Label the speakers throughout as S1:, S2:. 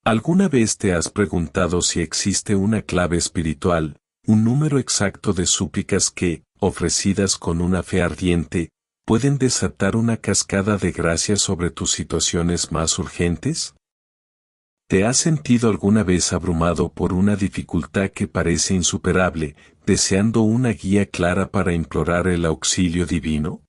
S1: ¿Alguna vez te has preguntado si existe una clave espiritual, un número exacto de súplicas que, ofrecidas con una fe ardiente, pueden desatar una cascada de gracia sobre tus situaciones más urgentes? ¿Te has sentido alguna vez abrumado por una dificultad que parece insuperable, deseando una guía clara para implorar el auxilio divino?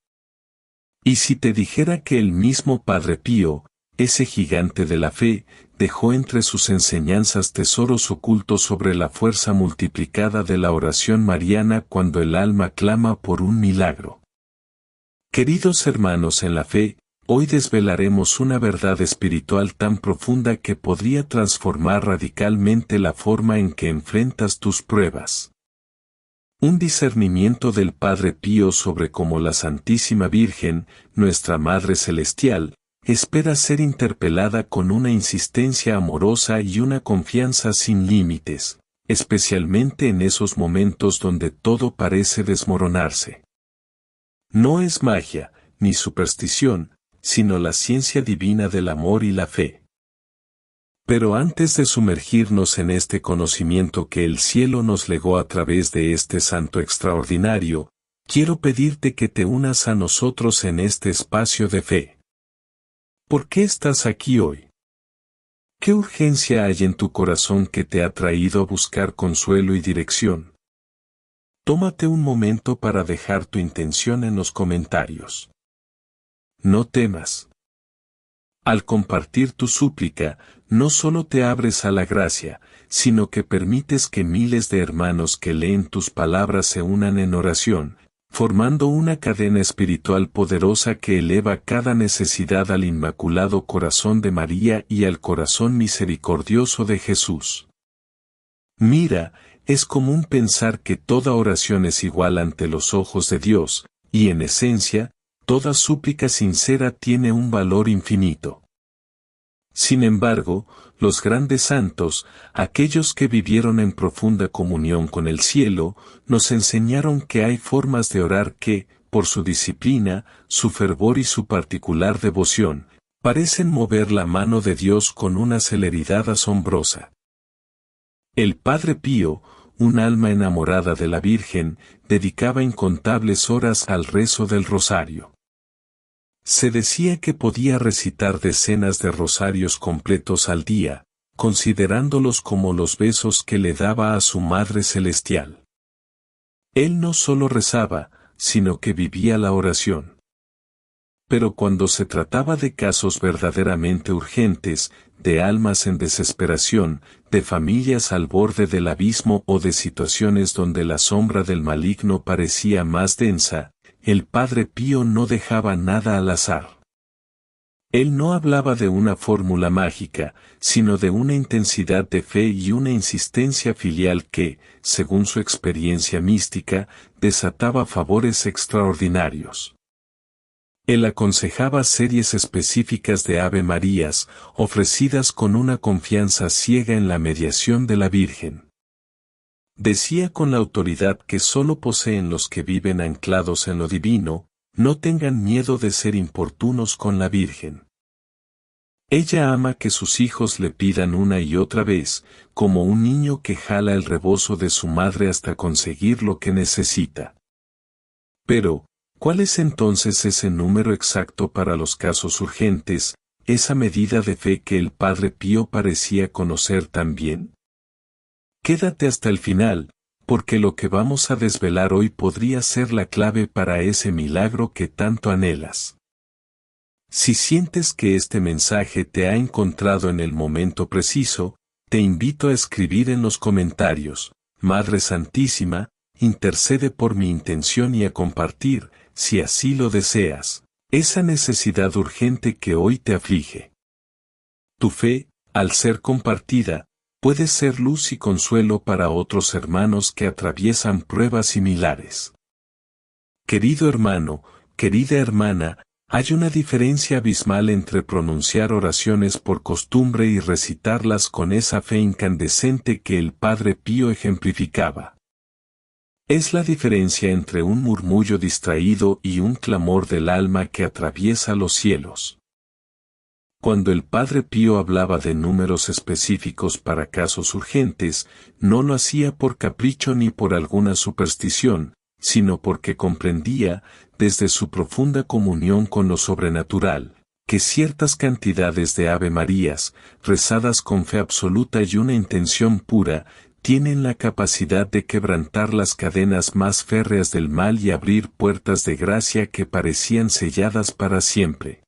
S1: ¿Y si te dijera que el mismo Padre Pío, ese gigante de la fe, dejó entre sus enseñanzas tesoros ocultos sobre la fuerza multiplicada de la oración mariana cuando el alma clama por un milagro? Queridos hermanos en la fe, hoy desvelaremos una verdad espiritual tan profunda que podría transformar radicalmente la forma en que enfrentas tus pruebas. Un discernimiento del Padre Pío sobre cómo la Santísima Virgen, nuestra Madre Celestial, espera ser interpelada con una insistencia amorosa y una confianza sin límites, especialmente en esos momentos donde todo parece desmoronarse. No es magia, ni superstición, sino la ciencia divina del amor y la fe. Pero antes de sumergirnos en este conocimiento que el cielo nos legó a través de este santo extraordinario, quiero pedirte que te unas a nosotros en este espacio de fe. ¿Por qué estás aquí hoy? ¿Qué urgencia hay en tu corazón que te ha traído a buscar consuelo y dirección? Tómate un momento para dejar tu intención en los comentarios. No temas. Al compartir tu súplica, no solo te abres a la gracia, sino que permites que miles de hermanos que leen tus palabras se unan en oración, formando una cadena espiritual poderosa que eleva cada necesidad al Inmaculado Corazón de María y al corazón misericordioso de Jesús. Mira, es común pensar que toda oración es igual ante los ojos de Dios, y en esencia, toda súplica sincera tiene un valor infinito. Sin embargo, los grandes santos, aquellos que vivieron en profunda comunión con el cielo, nos enseñaron que hay formas de orar que, por su disciplina, su fervor y su particular devoción, parecen mover la mano de Dios con una celeridad asombrosa. El Padre Pío, un alma enamorada de la Virgen, dedicaba incontables horas al rezo del rosario. Se decía que podía recitar decenas de rosarios completos al día, considerándolos como los besos que le daba a su Madre Celestial. Él no solo rezaba, sino que vivía la oración. Pero cuando se trataba de casos verdaderamente urgentes, de almas en desesperación, de familias al borde del abismo o de situaciones donde la sombra del maligno parecía más densa, el Padre Pío no dejaba nada al azar. Él no hablaba de una fórmula mágica, sino de una intensidad de fe y una insistencia filial que, según su experiencia mística, desataba favores extraordinarios. Él aconsejaba series específicas de Ave Marías, ofrecidas con una confianza ciega en la mediación de la Virgen. Decía con la autoridad que sólo poseen los que viven anclados en lo divino, no tengan miedo de ser importunos con la Virgen. Ella ama que sus hijos le pidan una y otra vez, como un niño que jala el rebozo de su madre hasta conseguir lo que necesita. Pero, ¿cuál es entonces ese número exacto para los casos urgentes, esa medida de fe que el Padre Pío parecía conocer tan bien? Quédate hasta el final, porque lo que vamos a desvelar hoy podría ser la clave para ese milagro que tanto anhelas. Si sientes que este mensaje te ha encontrado en el momento preciso, te invito a escribir en los comentarios, Madre Santísima, intercede por mi intención y a compartir, si así lo deseas, esa necesidad urgente que hoy te aflige. Tu fe, al ser compartida, puede ser luz y consuelo para otros hermanos que atraviesan pruebas similares. Querido hermano, querida hermana, hay una diferencia abismal entre pronunciar oraciones por costumbre y recitarlas con esa fe incandescente que el Padre Pío ejemplificaba. Es la diferencia entre un murmullo distraído y un clamor del alma que atraviesa los cielos. Cuando el Padre Pío hablaba de números específicos para casos urgentes, no lo hacía por capricho ni por alguna superstición, sino porque comprendía, desde su profunda comunión con lo sobrenatural, que ciertas cantidades de Ave Marías, rezadas con fe absoluta y una intención pura, tienen la capacidad de quebrantar las cadenas más férreas del mal y abrir puertas de gracia que parecían selladas para siempre.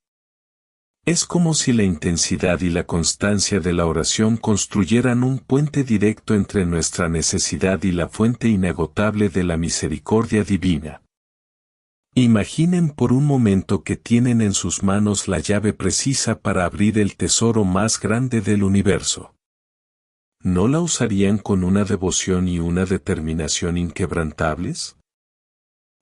S1: Es como si la intensidad y la constancia de la oración construyeran un puente directo entre nuestra necesidad y la fuente inagotable de la misericordia divina. Imaginen por un momento que tienen en sus manos la llave precisa para abrir el tesoro más grande del universo. ¿No la usarían con una devoción y una determinación inquebrantables?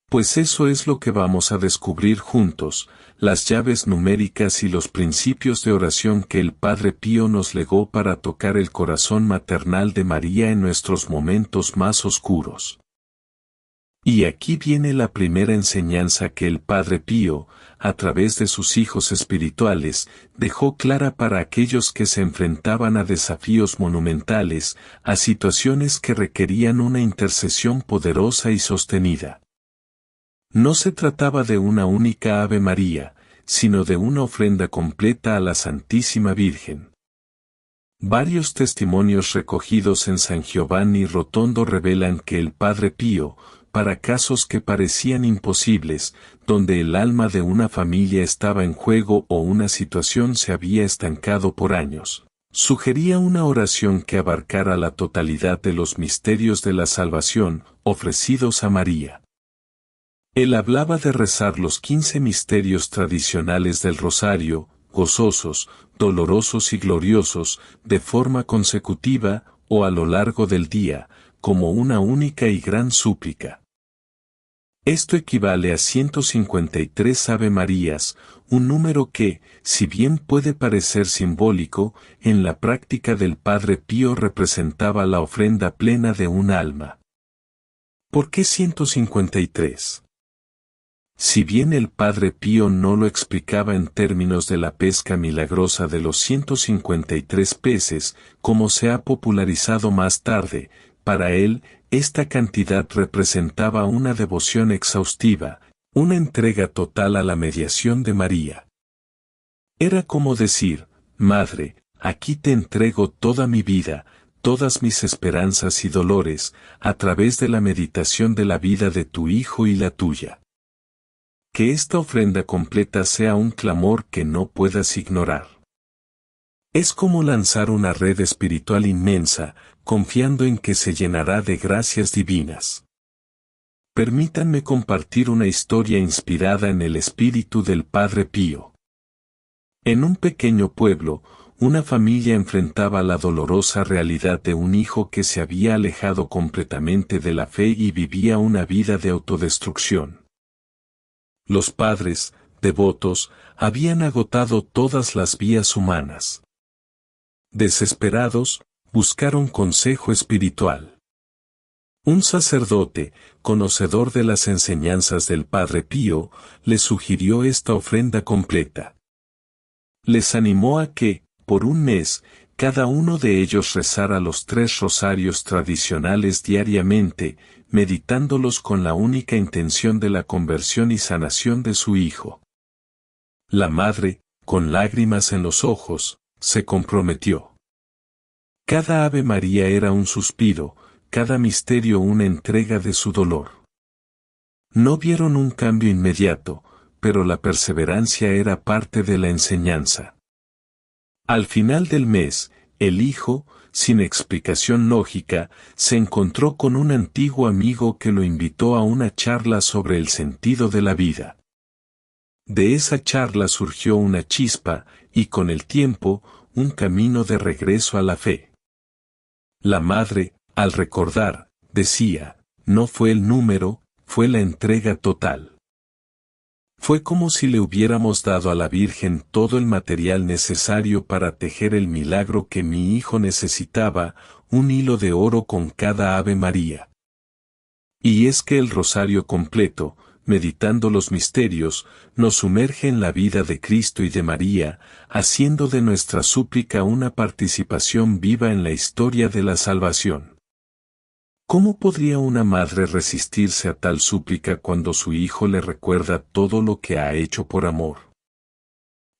S1: Pues eso es lo que vamos a descubrir juntos, las llaves numéricas y los principios de oración que el Padre Pío nos legó para tocar el corazón maternal de María en nuestros momentos más oscuros. Y aquí viene la primera enseñanza que el Padre Pío, a través de sus hijos espirituales, dejó clara para aquellos que se enfrentaban a desafíos monumentales, a situaciones que requerían una intercesión poderosa y sostenida. No se trataba de una única Ave María, sino de una ofrenda completa a la Santísima Virgen. Varios testimonios recogidos en San Giovanni Rotondo revelan que el Padre Pío, para casos que parecían imposibles, donde el alma de una familia estaba en juego o una situación se había estancado por años, sugería una oración que abarcara la totalidad de los misterios de la salvación, ofrecidos a María. Él hablaba de rezar los 15 misterios tradicionales del rosario, gozosos, dolorosos y gloriosos, de forma consecutiva, o a lo largo del día, como una única y gran súplica. Esto equivale a 153 Ave Marías, un número que, si bien puede parecer simbólico, en la práctica del Padre Pío representaba la ofrenda plena de un alma. ¿Por qué 153? Si bien el Padre Pío no lo explicaba en términos de la pesca milagrosa de los 153 peces, como se ha popularizado más tarde, para él, esta cantidad representaba una devoción exhaustiva, una entrega total a la mediación de María. Era como decir, Madre, aquí te entrego toda mi vida, todas mis esperanzas y dolores, a través de la meditación de la vida de tu Hijo y la tuya. Que esta ofrenda completa sea un clamor que no puedas ignorar. Es como lanzar una red espiritual inmensa, confiando en que se llenará de gracias divinas. Permítanme compartir una historia inspirada en el espíritu del Padre Pío. En un pequeño pueblo, una familia enfrentaba la dolorosa realidad de un hijo que se había alejado completamente de la fe y vivía una vida de autodestrucción. Los padres, devotos, habían agotado todas las vías humanas. Desesperados, buscaron consejo espiritual. Un sacerdote, conocedor de las enseñanzas del Padre Pío, les sugirió esta ofrenda completa. Les animó a que, por un mes, cada uno de ellos rezara los 3 rosarios tradicionales diariamente, meditándolos con la única intención de la conversión y sanación de su hijo. La madre, con lágrimas en los ojos, se comprometió. Cada Ave María era un suspiro, cada misterio una entrega de su dolor. No vieron un cambio inmediato, pero la perseverancia era parte de la enseñanza. Al final del mes, el hijo, sin explicación lógica, se encontró con un antiguo amigo que lo invitó a una charla sobre el sentido de la vida. De esa charla surgió una chispa, y con el tiempo, un camino de regreso a la fe. La madre, al recordar, decía, no fue el número, fue la entrega total. Fue como si le hubiéramos dado a la Virgen todo el material necesario para tejer el milagro que mi hijo necesitaba, un hilo de oro con cada Ave María. Y es que el rosario completo, meditando los misterios, nos sumerge en la vida de Cristo y de María, haciendo de nuestra súplica una participación viva en la historia de la salvación. ¿Cómo podría una madre resistirse a tal súplica cuando su hijo le recuerda todo lo que ha hecho por amor?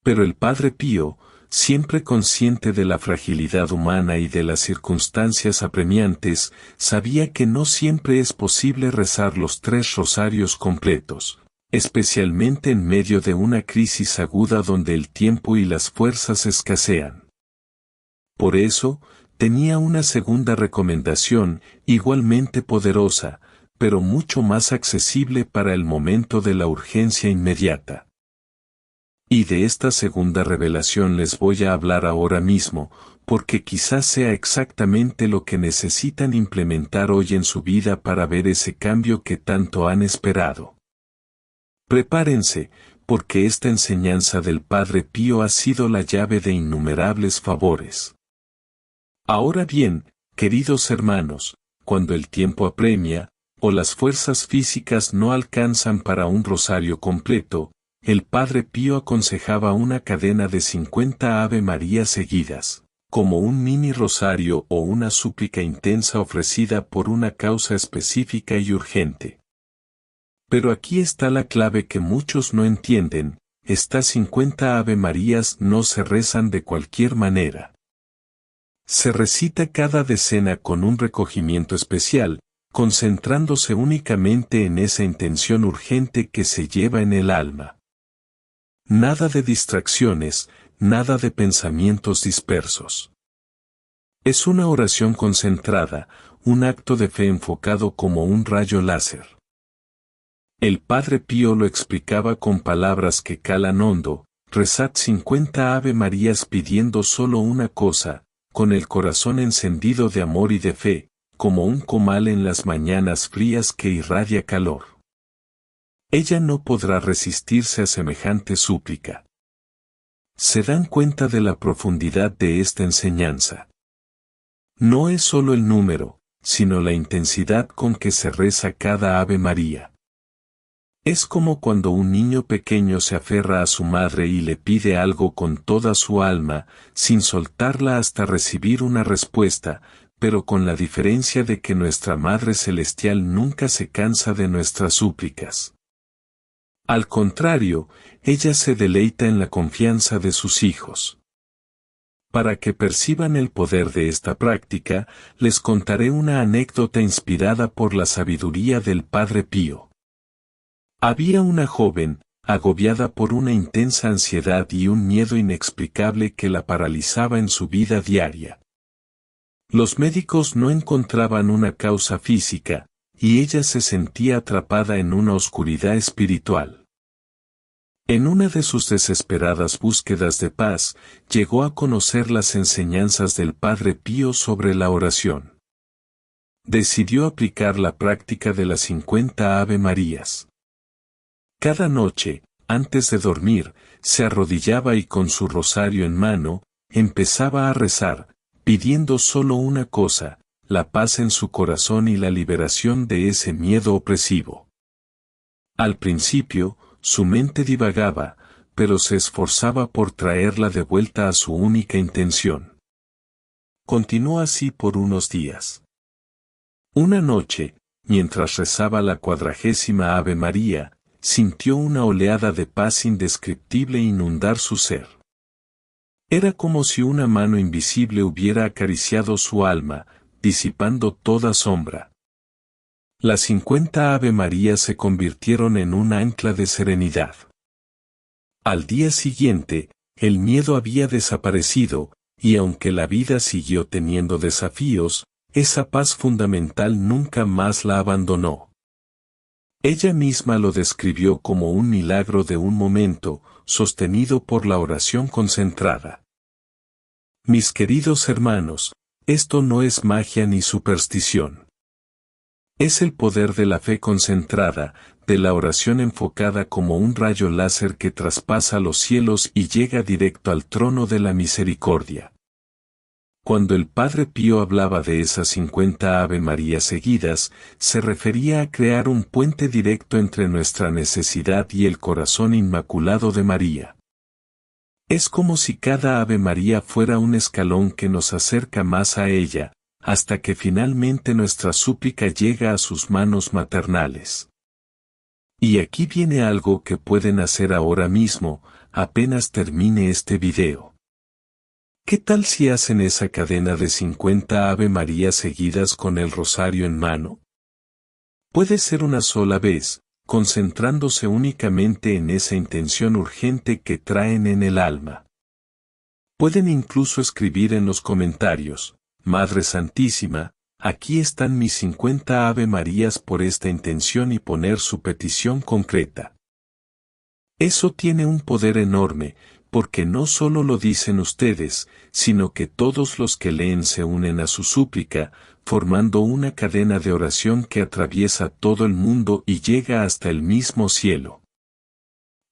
S1: Pero el Padre Pío, siempre consciente de la fragilidad humana y de las circunstancias apremiantes, sabía que no siempre es posible rezar los 3 rosarios completos, especialmente en medio de una crisis aguda donde el tiempo y las fuerzas escasean. Por eso, tenía una segunda recomendación, igualmente poderosa, pero mucho más accesible para el momento de la urgencia inmediata. Y de esta segunda revelación les voy a hablar ahora mismo, porque quizás sea exactamente lo que necesitan implementar hoy en su vida para ver ese cambio que tanto han esperado. Prepárense, porque esta enseñanza del Padre Pío ha sido la llave de innumerables favores. Ahora bien, queridos hermanos, cuando el tiempo apremia, o las fuerzas físicas no alcanzan para un rosario completo, el Padre Pío aconsejaba una cadena de 50 Ave Marías seguidas, como un mini rosario o una súplica intensa ofrecida por una causa específica y urgente. Pero aquí está la clave que muchos no entienden: estas 50 Ave Marías no se rezan de cualquier manera. Se recita cada decena con un recogimiento especial, concentrándose únicamente en esa intención urgente que se lleva en el alma. Nada de distracciones, nada de pensamientos dispersos. Es una oración concentrada, un acto de fe enfocado como un rayo láser. El Padre Pío lo explicaba con palabras que calan hondo: rezad 50 Ave Marías pidiendo solo una cosa, con el corazón encendido de amor y de fe, como un comal en las mañanas frías que irradia calor. Ella no podrá resistirse a semejante súplica. ¿Se dan cuenta de la profundidad de esta enseñanza? No es solo el número, sino la intensidad con que se reza cada Ave María. Es como cuando un niño pequeño se aferra a su madre y le pide algo con toda su alma, sin soltarla hasta recibir una respuesta, pero con la diferencia de que nuestra Madre Celestial nunca se cansa de nuestras súplicas. Al contrario, ella se deleita en la confianza de sus hijos. Para que perciban el poder de esta práctica, les contaré una anécdota inspirada por la sabiduría del Padre Pío. Había una joven, agobiada por una intensa ansiedad y un miedo inexplicable que la paralizaba en su vida diaria. Los médicos no encontraban una causa física, y ella se sentía atrapada en una oscuridad espiritual. En una de sus desesperadas búsquedas de paz, llegó a conocer las enseñanzas del Padre Pío sobre la oración. Decidió aplicar la práctica de las 50 Ave Marías. Cada noche, antes de dormir, se arrodillaba y con su rosario en mano, empezaba a rezar, pidiendo solo una cosa: la paz en su corazón y la liberación de ese miedo opresivo. Al principio, su mente divagaba, pero se esforzaba por traerla de vuelta a su única intención. Continuó así por unos días. Una noche, mientras rezaba la 40ª Ave María, sintió una oleada de paz indescriptible inundar su ser. Era como si una mano invisible hubiera acariciado su alma, disipando toda sombra. Las 50 Ave Marías se convirtieron en un ancla de serenidad. Al día siguiente, el miedo había desaparecido, y aunque la vida siguió teniendo desafíos, esa paz fundamental nunca más la abandonó. Ella misma lo describió como un milagro de un momento, sostenido por la oración concentrada. Mis queridos hermanos, esto no es magia ni superstición. Es el poder de la fe concentrada, de la oración enfocada como un rayo láser que traspasa los cielos y llega directo al trono de la misericordia. Cuando el Padre Pío hablaba de esas 50 Ave Marías seguidas, se refería a crear un puente directo entre nuestra necesidad y el corazón inmaculado de María. Es como si cada Ave María fuera un escalón que nos acerca más a ella, hasta que finalmente nuestra súplica llega a sus manos maternales. Y aquí viene algo que pueden hacer ahora mismo, apenas termine este video. ¿Qué tal si hacen esa cadena de 50 Ave Marías seguidas con el rosario en mano? Puede ser una sola vez, concentrándose únicamente en esa intención urgente que traen en el alma. Pueden incluso escribir en los comentarios: Madre Santísima, aquí están mis 50 Ave Marías por esta intención, y poner su petición concreta. Eso tiene un poder enorme, porque no solo lo dicen ustedes, sino que todos los que leen se unen a su súplica, formando una cadena de oración que atraviesa todo el mundo y llega hasta el mismo cielo.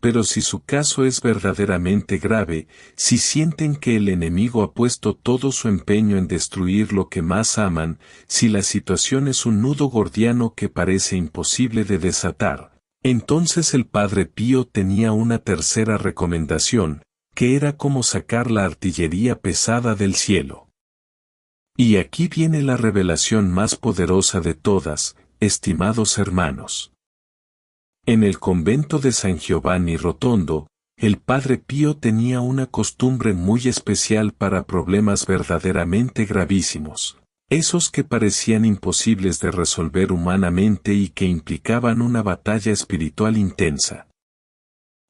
S1: Pero si su caso es verdaderamente grave, si sienten que el enemigo ha puesto todo su empeño en destruir lo que más aman, si la situación es un nudo gordiano que parece imposible de desatar, entonces el Padre Pío tenía una tercera recomendación, que era como sacar la artillería pesada del cielo. Y aquí viene la revelación más poderosa de todas, estimados hermanos. En el convento de San Giovanni Rotondo, el Padre Pío tenía una costumbre muy especial para problemas verdaderamente gravísimos, esos que parecían imposibles de resolver humanamente y que implicaban una batalla espiritual intensa.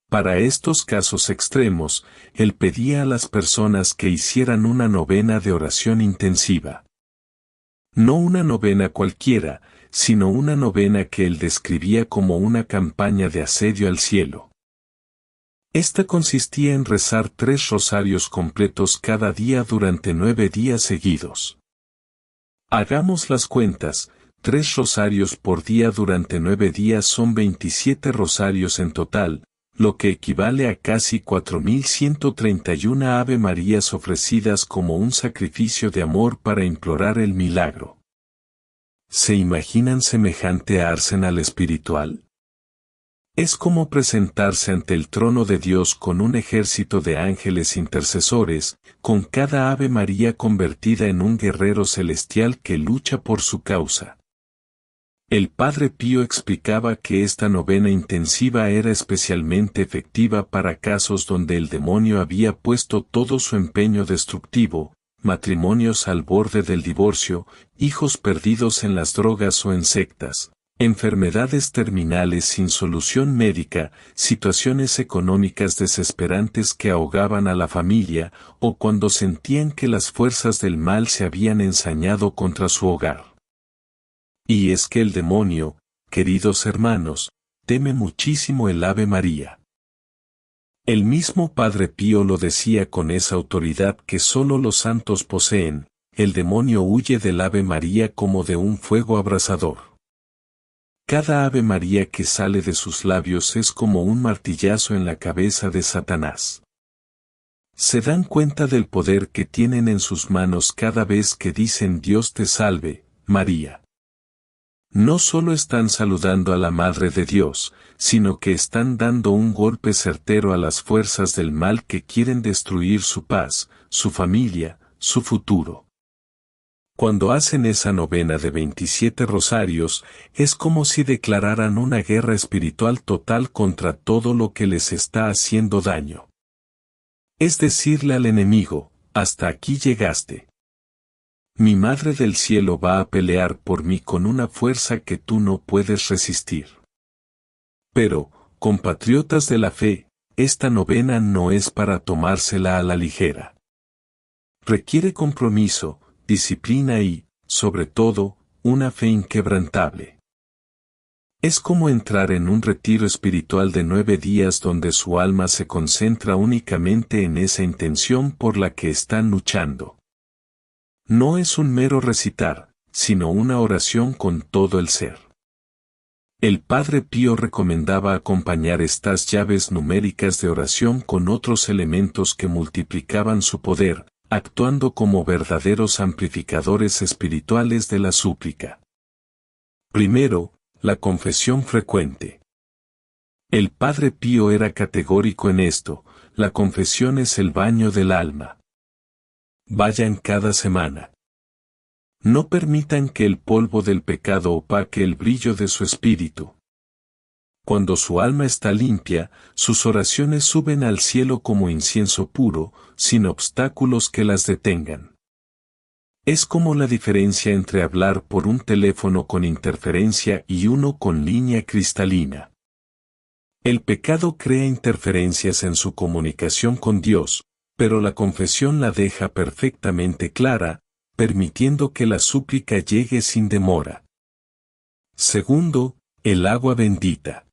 S1: Para estos casos extremos, él pedía a las personas que hicieran una novena de oración intensiva. No una novena cualquiera, sino una novena que él describía como una campaña de asedio al cielo. Esta consistía en rezar 3 rosarios completos cada día durante 9 días seguidos. Hagamos las cuentas: 3 rosarios por día durante 9 días son 27 rosarios en total, lo que equivale a casi 4.131 Ave Marías ofrecidas como un sacrificio de amor para implorar el milagro. ¿Se imaginan semejante arsenal espiritual? Es como presentarse ante el trono de Dios con un ejército de ángeles intercesores, con cada Ave María convertida en un guerrero celestial que lucha por su causa. El Padre Pío explicaba que esta novena intensiva era especialmente efectiva para casos donde el demonio había puesto todo su empeño destructivo: matrimonios al borde del divorcio, hijos perdidos en las drogas o en sectas, enfermedades terminales sin solución médica, situaciones económicas desesperantes que ahogaban a la familia, o cuando sentían que las fuerzas del mal se habían ensañado contra su hogar. Y es que el demonio, queridos hermanos, teme muchísimo el Ave María. El mismo Padre Pío lo decía con esa autoridad que solo los santos poseen: el demonio huye del Ave María como de un fuego abrasador. Cada Ave María que sale de sus labios es como un martillazo en la cabeza de Satanás. ¿Se dan cuenta del poder que tienen en sus manos cada vez que dicen Dios te salve, María? No solo están saludando a la Madre de Dios, sino que están dando un golpe certero a las fuerzas del mal que quieren destruir su paz, su familia, su futuro. Cuando hacen esa novena de 27 rosarios, es como si declararan una guerra espiritual total contra todo lo que les está haciendo daño. Es decirle al enemigo: hasta aquí llegaste. Mi Madre del Cielo va a pelear por mí con una fuerza que tú no puedes resistir. Pero, compatriotas de la fe, esta novena no es para tomársela a la ligera. Requiere compromiso, disciplina y, sobre todo, una fe inquebrantable. Es como entrar en un retiro espiritual de 9 días donde su alma se concentra únicamente en esa intención por la que están luchando. No es un mero recitar, sino una oración con todo el ser. El Padre Pío recomendaba acompañar estas llaves numéricas de oración con otros elementos que multiplicaban su poder: actuando como verdaderos amplificadores espirituales de la súplica. Primero, la confesión frecuente. El Padre Pío era categórico en esto: la confesión es el baño del alma. Vayan cada semana. No permitan que el polvo del pecado opaque el brillo de su espíritu. Cuando su alma está limpia, sus oraciones suben al cielo como incienso puro, sin obstáculos que las detengan. Es como la diferencia entre hablar por un teléfono con interferencia y uno con línea cristalina. El pecado crea interferencias en su comunicación con Dios, pero la confesión la deja perfectamente clara, permitiendo que la súplica llegue sin demora. Segundo, el agua bendita.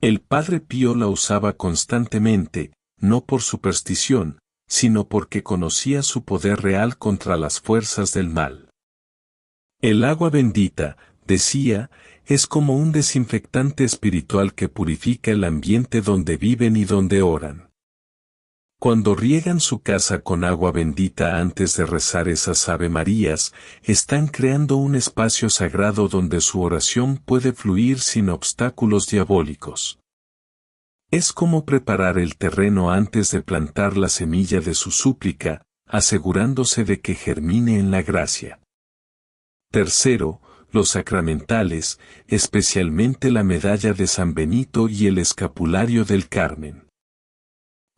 S1: El Padre Pío la usaba constantemente, no por superstición, sino porque conocía su poder real contra las fuerzas del mal. El agua bendita, decía, es como un desinfectante espiritual que purifica el ambiente donde viven y donde oran. Cuando riegan su casa con agua bendita antes de rezar esas Ave Marías, están creando un espacio sagrado donde su oración puede fluir sin obstáculos diabólicos. Es como preparar el terreno antes de plantar la semilla de su súplica, asegurándose de que germine en la gracia. Tercero, los sacramentales, especialmente la medalla de San Benito y el escapulario del Carmen.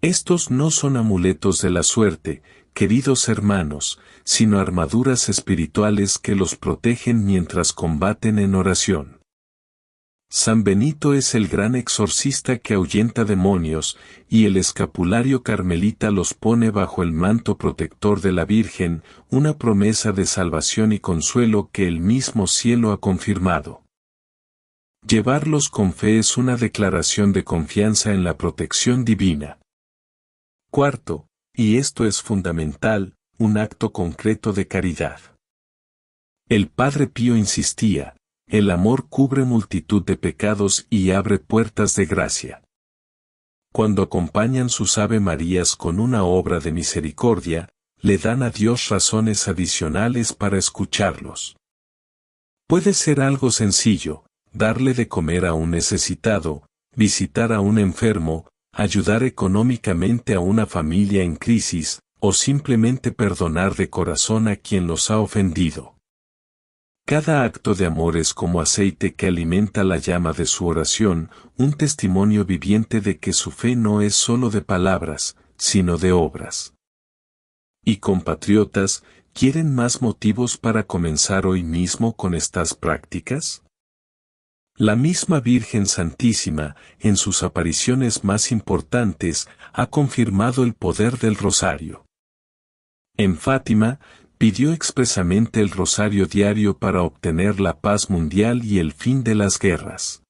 S1: Estos no son amuletos de la suerte, queridos hermanos, sino armaduras espirituales que los protegen mientras combaten en oración. San Benito es el gran exorcista que ahuyenta demonios, y el escapulario carmelita los pone bajo el manto protector de la Virgen, una promesa de salvación y consuelo que el mismo cielo ha confirmado. Llevarlos con fe es una declaración de confianza en la protección divina. Cuarto, y esto es fundamental, un acto concreto de caridad. El Padre Pío insistía: el amor cubre multitud de pecados y abre puertas de gracia. Cuando acompañan sus Ave Marías con una obra de misericordia, le dan a Dios razones adicionales para escucharlos. Puede ser algo sencillo: darle de comer a un necesitado, visitar a un enfermo, ayudar económicamente a una familia en crisis, o simplemente perdonar de corazón a quien los ha ofendido. Cada acto de amor es como aceite que alimenta la llama de su oración, un testimonio viviente de que su fe no es solo de palabras, sino de obras. Y compatriotas, ¿quieren más motivos para comenzar hoy mismo con estas prácticas? La misma Virgen Santísima, en sus apariciones más importantes, ha confirmado el poder del rosario. En Fátima, pidió expresamente el rosario diario para obtener la paz mundial y el fin de las guerras.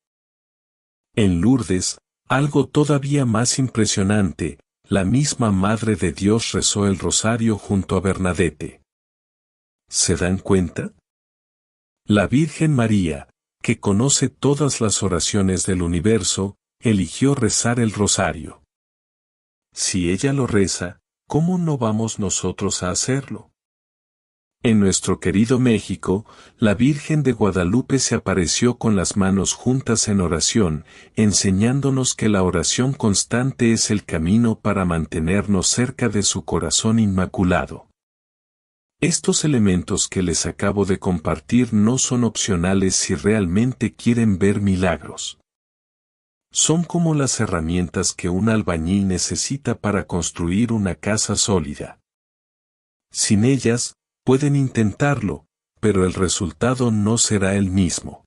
S1: En Lourdes, algo todavía más impresionante, la misma Madre de Dios rezó el rosario junto a Bernadette. ¿Se dan cuenta? La Virgen María, que conoce todas las oraciones del universo, eligió rezar el rosario. Si ella lo reza, ¿cómo no vamos nosotros a hacerlo? En nuestro querido México, la Virgen de Guadalupe se apareció con las manos juntas en oración, enseñándonos que la oración constante es el camino para mantenernos cerca de su corazón inmaculado. Estos elementos que les acabo de compartir no son opcionales si realmente quieren ver milagros. Son como las herramientas que un albañil necesita para construir una casa sólida. Sin ellas, pueden intentarlo, pero el resultado no será el mismo.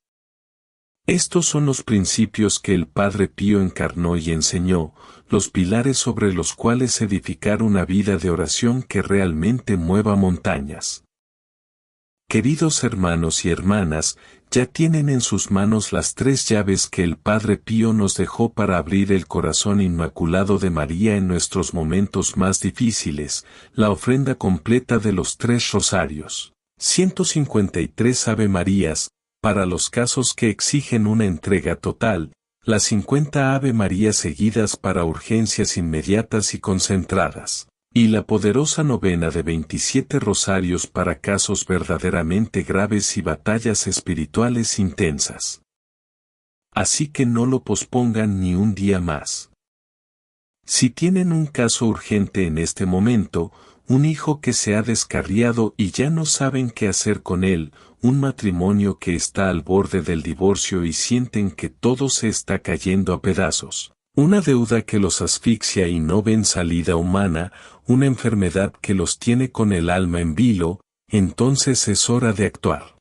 S1: Estos son los principios que el Padre Pío encarnó y enseñó, los pilares sobre los cuales edificar una vida de oración que realmente mueva montañas. Queridos hermanos y hermanas, ya tienen en sus manos las 3 llaves que el Padre Pío nos dejó para abrir el corazón inmaculado de María en nuestros momentos más difíciles: la ofrenda completa de los 3 rosarios, 153 Ave Marías, para los casos que exigen una entrega total, las 50 Ave Marías seguidas para urgencias inmediatas y concentradas, Y la poderosa novena de 27 rosarios para casos verdaderamente graves y batallas espirituales intensas. Así que no lo pospongan ni un día más. Si tienen un caso urgente en este momento, un hijo que se ha descarriado y ya no saben qué hacer con él, un matrimonio que está al borde del divorcio y sienten que todo se está cayendo a pedazos, una deuda que los asfixia y no ven salida humana, una enfermedad que los tiene con el alma en vilo, entonces es hora de actuar.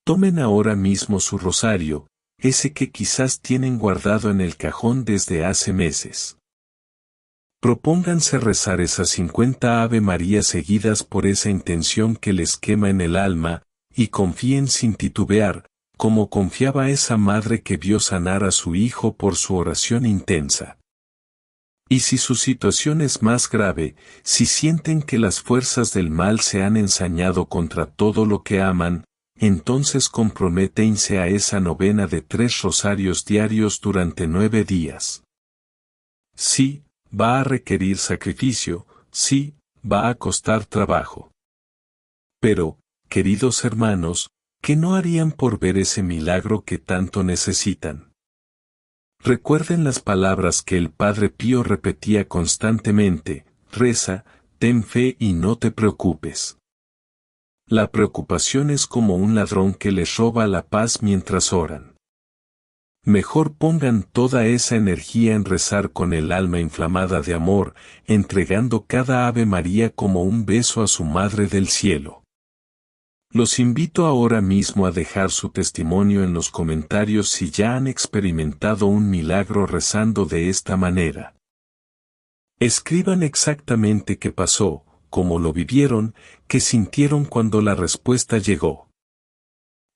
S1: Tomen ahora mismo su rosario, ese que quizás tienen guardado en el cajón desde hace meses. Propónganse rezar esas 50 Ave María seguidas por esa intención que les quema en el alma, y confíen sin titubear, como confiaba esa madre que vio sanar a su hijo por su oración intensa. Y si su situación es más grave, si sienten que las fuerzas del mal se han ensañado contra todo lo que aman, entonces comprométense a esa novena de 3 rosarios diarios durante 9 días. Sí, va a requerir sacrificio, sí, va a costar trabajo. Pero, queridos hermanos, ¿qué no harían por ver ese milagro que tanto necesitan? Recuerden las palabras que el Padre Pío repetía constantemente: reza, ten fe y no te preocupes. La preocupación es como un ladrón que les roba la paz mientras oran. Mejor pongan toda esa energía en rezar con el alma inflamada de amor, entregando cada Ave María como un beso a su Madre del Cielo. Los invito ahora mismo a dejar su testimonio en los comentarios si ya han experimentado un milagro rezando de esta manera. Escriban exactamente qué pasó, cómo lo vivieron, qué sintieron cuando la respuesta llegó.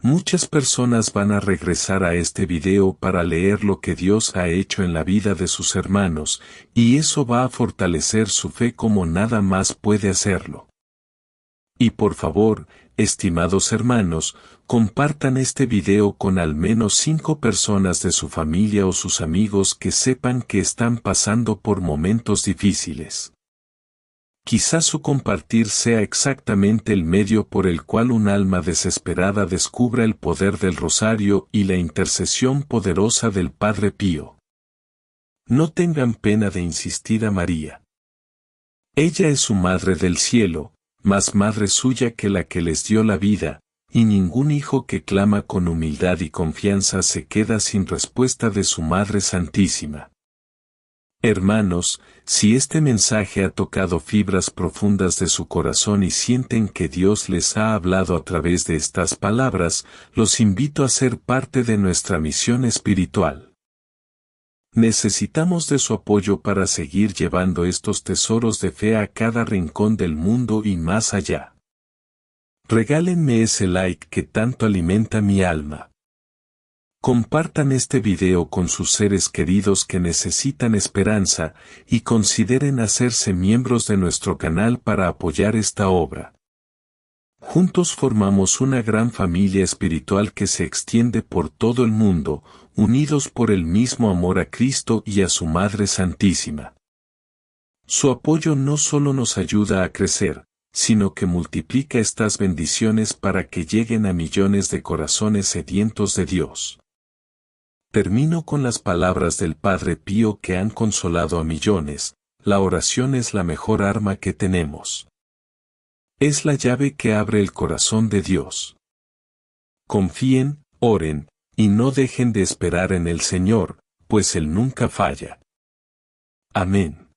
S1: Muchas personas van a regresar a este video para leer lo que Dios ha hecho en la vida de sus hermanos, y eso va a fortalecer su fe como nada más puede hacerlo. Y por favor, estimados hermanos, compartan este video con al menos 5 personas de su familia o sus amigos que sepan que están pasando por momentos difíciles. Quizás su compartir sea exactamente el medio por el cual un alma desesperada descubra el poder del rosario y la intercesión poderosa del Padre Pío. No tengan pena de insistir a María. Ella es su Madre del Cielo, más madre suya que la que les dio la vida, y ningún hijo que clama con humildad y confianza se queda sin respuesta de su Madre Santísima. Hermanos, si este mensaje ha tocado fibras profundas de su corazón y sienten que Dios les ha hablado a través de estas palabras, los invito a ser parte de nuestra misión espiritual. Necesitamos de su apoyo para seguir llevando estos tesoros de fe a cada rincón del mundo y más allá. Regálenme ese like que tanto alimenta mi alma. Compartan este video con sus seres queridos que necesitan esperanza y consideren hacerse miembros de nuestro canal para apoyar esta obra. Juntos formamos una gran familia espiritual que se extiende por todo el mundo, unidos por el mismo amor a Cristo y a su Madre Santísima. Su apoyo no solo nos ayuda a crecer, sino que multiplica estas bendiciones para que lleguen a millones de corazones sedientos de Dios. Termino con las palabras del Padre Pío que han consolado a millones: la oración es la mejor arma que tenemos. Es la llave que abre el corazón de Dios. Confíen, oren, y no dejen de esperar en el Señor, pues Él nunca falla. Amén.